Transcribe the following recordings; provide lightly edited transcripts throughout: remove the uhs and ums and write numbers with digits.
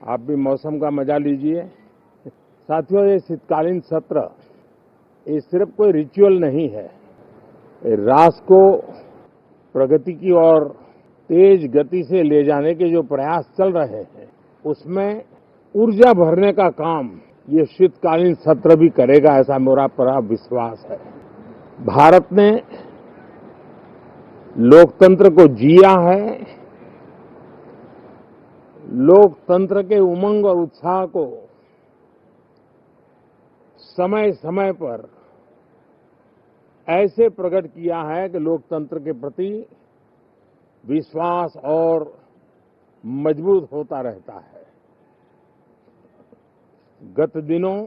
आप भी मौसम का मजा लीजिए। साथियों, ये शीतकालीन सत्र ये सिर्फ कोई रिचुअल नहीं है। राष्ट्र को प्रगति की ओर तेज गति से ले जाने के जो प्रयास चल रहे हैं, उसमें ऊर्जा भरने का काम ये शीतकालीन सत्र भी करेगा, ऐसा मेरा पूरा विश्वास है। भारत ने लोकतंत्र को जिया है, लोकतंत्र के उमंग और उत्साह को समय समय पर ऐसे प्रकट किया है कि लोकतंत्र के प्रति विश्वास और मजबूत होता रहता है। गत दिनों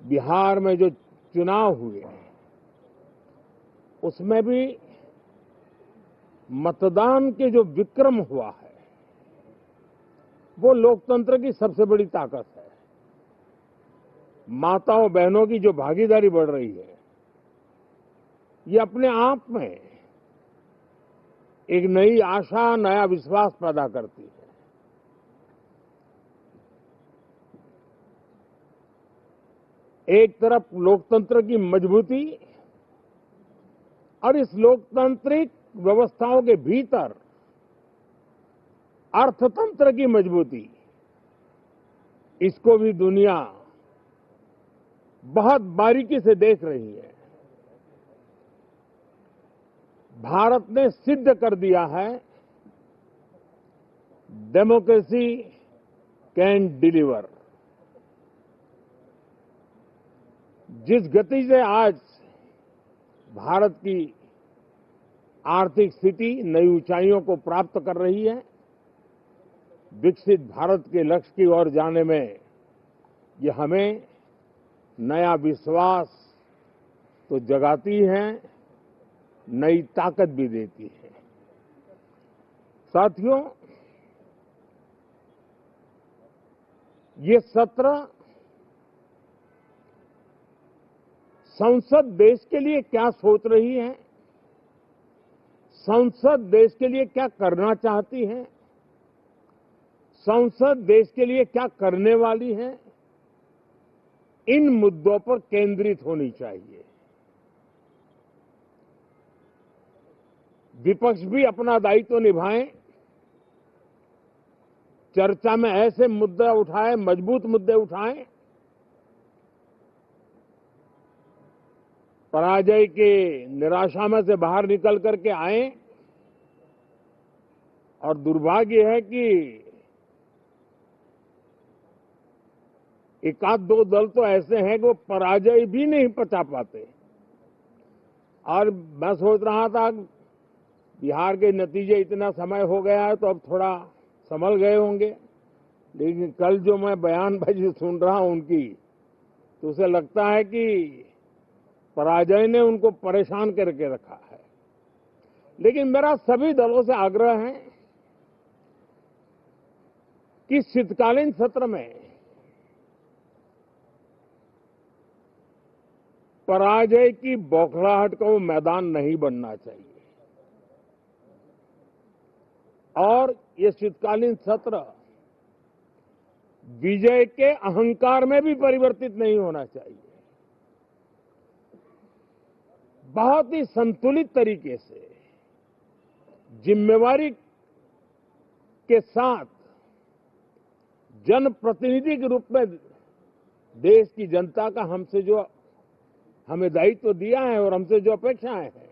बिहार में जो चुनाव हुए, उसमें भी मतदान के जो विक्रम हुआ है, वो लोकतंत्र की सबसे बड़ी ताकत है। माताओं बहनों की जो भागीदारी बढ़ रही है, ये अपने आप में एक नई आशा, नया विश्वास पैदा करती है। एक तरफ लोकतंत्र की मजबूती और इस लोकतांत्रिक व्यवस्थाओं के भीतर अर्थतंत्र की मजबूती, इसको भी दुनिया बहुत बारीकी से देख रही है। भारत ने सिद्ध कर दिया है, डेमोक्रेसी कैन डिलीवर। जिस गति से आज भारत की आर्थिक स्थिति नई ऊंचाइयों को प्राप्त कर रही है, विकसित भारत के लक्ष्य की ओर जाने में ये हमें नया विश्वास तो जगाती है, नई ताकत भी देती है। साथियों, ये सत्र संसद देश के लिए क्या सोच रही है, संसद देश के लिए क्या करना चाहती है, संसद देश के लिए क्या करने वाली है, इन मुद्दों पर केंद्रित होनी चाहिए। विपक्ष भी अपना दायित्व निभाएं, चर्चा में ऐसे मुद्दे उठाएं, मजबूत मुद्दे उठाएं, पराजय के निराशा में से बाहर निकल करके आए। और दुर्भाग्य है कि एक आध दो दल तो ऐसे हैं कि वो पराजय भी नहीं पचा पाते। और मैं सोच रहा था बिहार के नतीजे इतना समय हो गया है तो अब थोड़ा संभल गए होंगे, लेकिन कल जो मैं बयानबाजी सुन रहा हूं उनकी, तो उसे लगता है कि पराजय ने उनको परेशान करके रखा है। लेकिन मेरा सभी दलों से आग्रह है कि शीतकालीन सत्र में पराजय की बौखलाहट का वो मैदान नहीं बनना चाहिए। और ये शीतकालीन सत्र विजय के अहंकार में भी परिवर्तित नहीं होना चाहिए। बहुत ही संतुलित तरीके से, जिम्मेवारी के साथ, जनप्रतिनिधि के रूप में देश की जनता का हमसे जो हमें दायित्व दिया है और हमसे जो अपेक्षाएं हैं,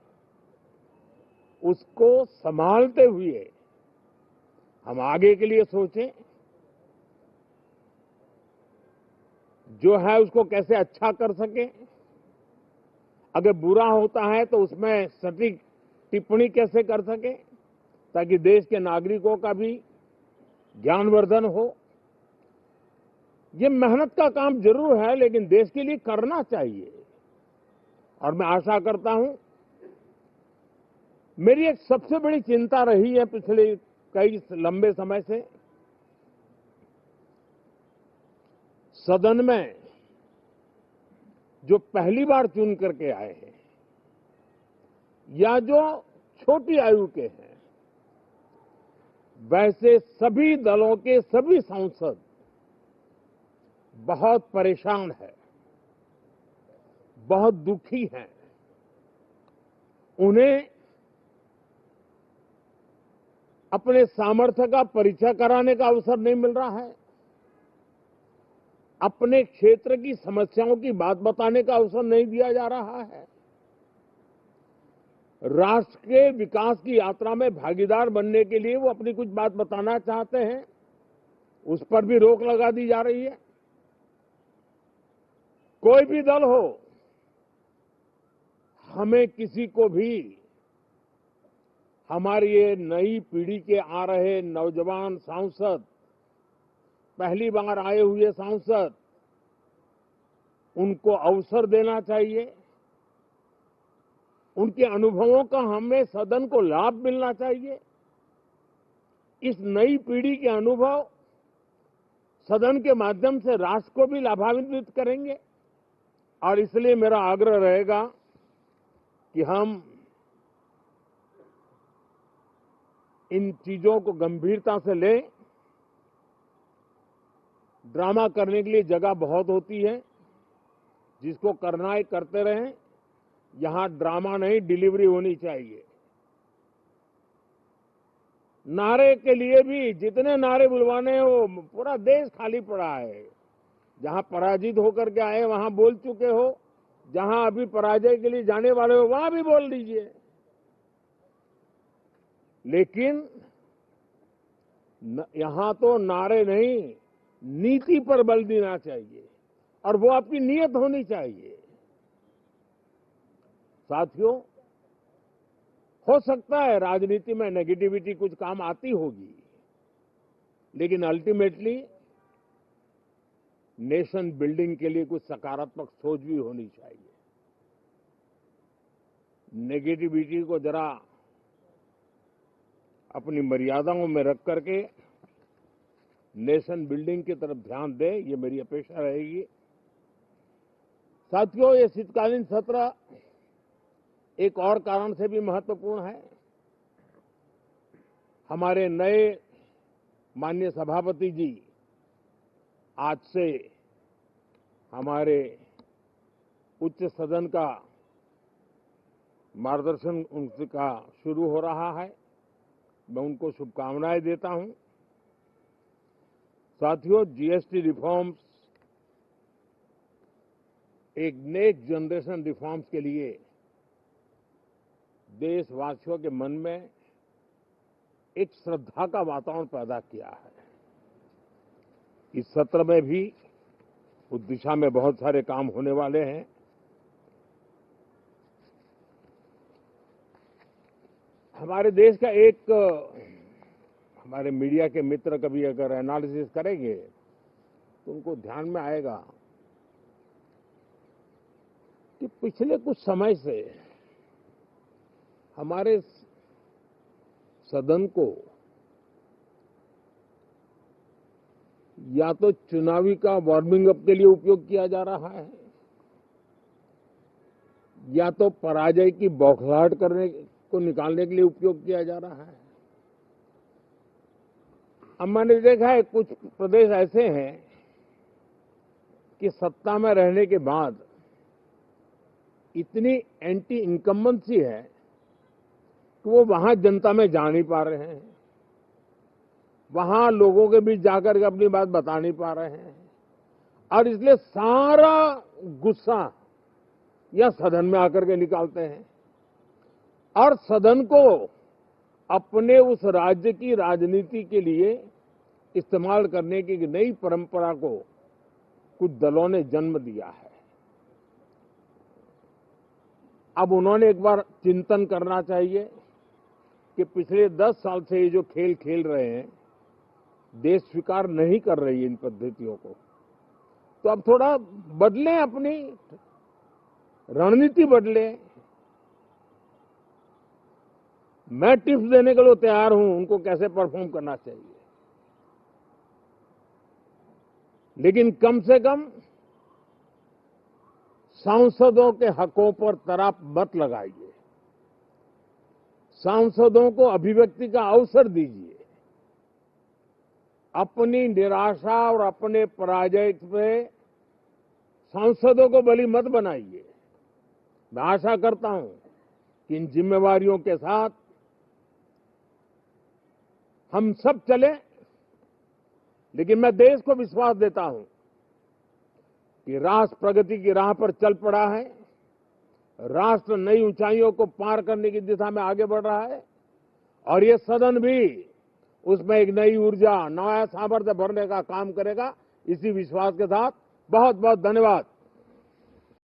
उसको संभालते हुए हम आगे के लिए सोचें, जो है उसको कैसे अच्छा कर सके। अगर बुरा होता है तो उसमें सटीक टिप्पणी कैसे कर सके, ताकि देश के नागरिकों का भी ज्ञानवर्धन हो। ये मेहनत का काम जरूर है, लेकिन देश के लिए करना चाहिए। और मैं आशा करता हूं, मेरी एक सबसे बड़ी चिंता रही है पिछले कई लंबे समय से, सदन में जो पहली बार चुन करके आए हैं या जो छोटी आयु के हैं, वैसे सभी दलों के सभी सांसद बहुत परेशान हैं, बहुत दुखी हैं। उन्हें अपने सामर्थ्य का परिचय कराने का अवसर नहीं मिल रहा है, अपने क्षेत्र की समस्याओं की बात बताने का अवसर नहीं दिया जा रहा है। राष्ट्र के विकास की यात्रा में भागीदार बनने के लिए वो अपनी कुछ बात बताना चाहते हैं, उस पर भी रोक लगा दी जा रही है। कोई भी दल हो, हमें किसी को भी हमारी ये नई पीढ़ी के आ रहे नौजवान सांसद, पहली बार आए हुए सांसद, उनको अवसर देना चाहिए। उनके अनुभवों का हमें सदन को लाभ मिलना चाहिए। इस नई पीढ़ी के अनुभव सदन के माध्यम से राष्ट्र को भी लाभान्वित करेंगे और इसलिए मेरा आग्रह रहेगा कि हम इन चीजों को गंभीरता से लें। ड्रामा करने के लिए जगह बहुत होती है, जिसको करना है करते रहें। यहां ड्रामा नहीं, डिलीवरी होनी चाहिए। नारे के लिए भी जितने नारे बुलवाने हैं, वो पूरा देश खाली पड़ा है। जहां पराजित होकर के आए वहां बोल चुके हो, जहां अभी पराजय के लिए जाने वाले हो वहां भी बोल दीजिए, लेकिन यहां तो नारे नहीं, नीति पर बल देना चाहिए और वो आपकी नीयत होनी चाहिए। साथियों, हो सकता है राजनीति में नेगेटिविटी कुछ काम आती होगी, लेकिन अल्टीमेटली नेशन बिल्डिंग के लिए कुछ सकारात्मक सोच भी होनी चाहिए। नेगेटिविटी को जरा अपनी मर्यादाओं में रख करके नेशन बिल्डिंग की तरफ ध्यान दे, ये मेरी अपेक्षा रहेगी। साथियों, ये शीतकालीन सत्र एक और कारण से भी महत्वपूर्ण है। हमारे नए माननीय सभापति जी आज से हमारे उच्च सदन का मार्गदर्शन उनका शुरू हो रहा है। मैं उनको शुभकामनाएं देता हूं। साथियों, जीएसटी रिफॉर्म्स एक नेक्स्ट जनरेशन रिफॉर्म्स के लिए देशवासियों के मन में एक श्रद्धा का वातावरण पैदा किया है। इस सत्र में भी उस दिशा में बहुत सारे काम होने वाले हैं। हमारे देश का एक हमारे मीडिया के मित्र कभी अगर एनालिसिस करेंगे तो उनको ध्यान में आएगा कि पिछले कुछ समय से हमारे सदन को या तो चुनावी का वार्मिंग अप के लिए उपयोग किया जा रहा है, या तो पराजय की बौखलाहट करने को निकालने के लिए उपयोग किया जा रहा है। अब मैंने देखा है कुछ प्रदेश ऐसे हैं कि सत्ता में रहने के बाद इतनी एंटी इनकम्बेंसी है कि वो वहां जनता में जा नहीं पा रहे हैं, वहां लोगों के बीच जाकर के अपनी बात बता नहीं पा रहे हैं, और इसलिए सारा गुस्सा या सदन में आकर के निकालते हैं और सदन को अपने उस राज्य की राजनीति के लिए इस्तेमाल करने की नई परंपरा को कुछ दलों ने जन्म दिया है। अब उन्होंने एक बार चिंतन करना चाहिए कि पिछले 10 साल से ये जो खेल खेल रहे हैं, देश स्वीकार नहीं कर रही है इन पद्धतियों को, तो अब थोड़ा बदलें, अपनी रणनीति बदलें। मैं टिप्स देने के लिए तैयार हूं उनको कैसे परफॉर्म करना चाहिए, लेकिन कम से कम सांसदों के हकों पर तराप मत लगाइए, सांसदों को अभिव्यक्ति का अवसर दीजिए। अपनी निराशा और अपने पराजय पे सांसदों को बलि मत बनाइए। मैं आशा करता हूं कि इन जिम्मेवारियों के साथ हम सब चलें, लेकिन मैं देश को विश्वास देता हूं कि राष्ट्र प्रगति की राह पर चल पड़ा है। राष्ट्र नई ऊंचाइयों को पार करने की दिशा में आगे बढ़ रहा है और ये सदन भी उसमें एक नई ऊर्जा, नया सामर्थ्य भरने का काम करेगा। इसी विश्वास के साथ बहुत बहुत धन्यवाद।